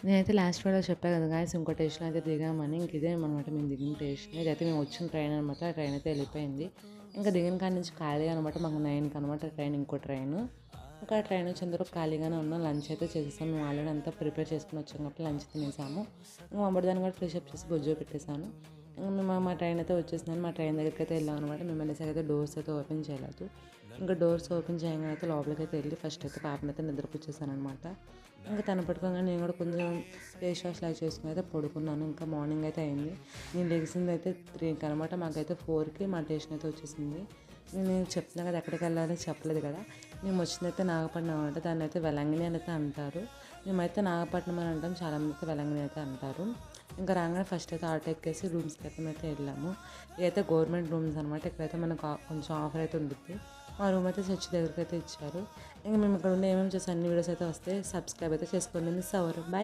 నేనైతే లాస్ట్ వీడియోలో చెప్పా కదా గాయ్స్, ఇంకో స్టేషన్ అయితే దిగామని. ఇంక ఇదే అనమాట మేము దిగిన స్టేషన్. ఇదైతే మేము వచ్చిన ట్రైన్ అనమాట. ఆ ట్రైన్ అయితే వెళ్ళిపోయింది. ఇంకా దిగిన కాడి నుంచి ఖాళీగా అనమాట. మాకు 9కి అనమాట ట్రైన్, ఇంకో ట్రైన్. ఇంకా ట్రైన్ వచ్చిన తర్వాత ఖాళీగానే ఉన్నాం. లంచ్ అయితే చేసేసాం. మేము ఆల్రెడీ అంతా ప్రిపేర్ చేసుకుని వచ్చాం కాబట్టి లంచ్ తినేసాము. ఇంకా మా దాన్ని కూడా ఫ్రెష్ అప్ చేసి బొజ్జో పెట్టేశాను. ఇంకా మేము మా ట్రైన్ అయితే వచ్చేసిందని మా ట్రైన్ దగ్గరికి అయితే వెళ్ళాం అనమాట. మేము వెళ్ళేసరికి అయితే డోర్స్ అయితే ఓపెన్ చేయలేదు. ఇంకా డోర్స్ ఓపెన్ చేయగానే అయితే లోపలికి అయితే వెళ్ళి ఫస్ట్ అయితే పాపనైతే నిద్రపుచ్చేసాను అనమాట. ఇంకా తను పట్టుకోగానే నేను కూడా కొంచెం ఫేస్ వాష్ లాగా చేసుకుని అయితే పడుకున్నాను. ఇంకా మార్నింగ్ అయితే అయింది. నేను లెగిసింది అయితే 3కి అనమాట. మాకైతే 4కి మా స్టేషన్ అయితే వచ్చేసింది. నేను చెప్తున్నా కదా ఎక్కడికి వెళ్ళాలని చెప్పలేదు కదా. మేము వచ్చిందైతే నాగపట్నం అనమాట. దాన్ని అయితే వెలంగిని అని అయితే అంటారు. మేమైతే నాగపట్నం అని అంటాం, చాలామంది అయితే వెలంగిని అయితే అంటారు. ఇంకా రాగానే ఫస్ట్ అయితే ఆటో ఎక్కేసి రూమ్స్కి అయితే వెళ్ళాము. ఇదైతే గవర్నమెంట్ రూమ్స్ అనమాట. ఇక్కడైతే మనకు కొంచెం ఆఫర్ అయితే ఉంటుంది. మా రూమ్ అయితే చర్చి దగ్గరికి అయితే ఇచ్చారు. ఇంకా మేము ఇక్కడ ఉండే ఏమేమి చేసి అన్ని వీడియోస్ అయితే వస్తే సబ్స్క్రైబ్ అయితే చేసుకోండి, మిస్ అవ్వరు. బాయ్.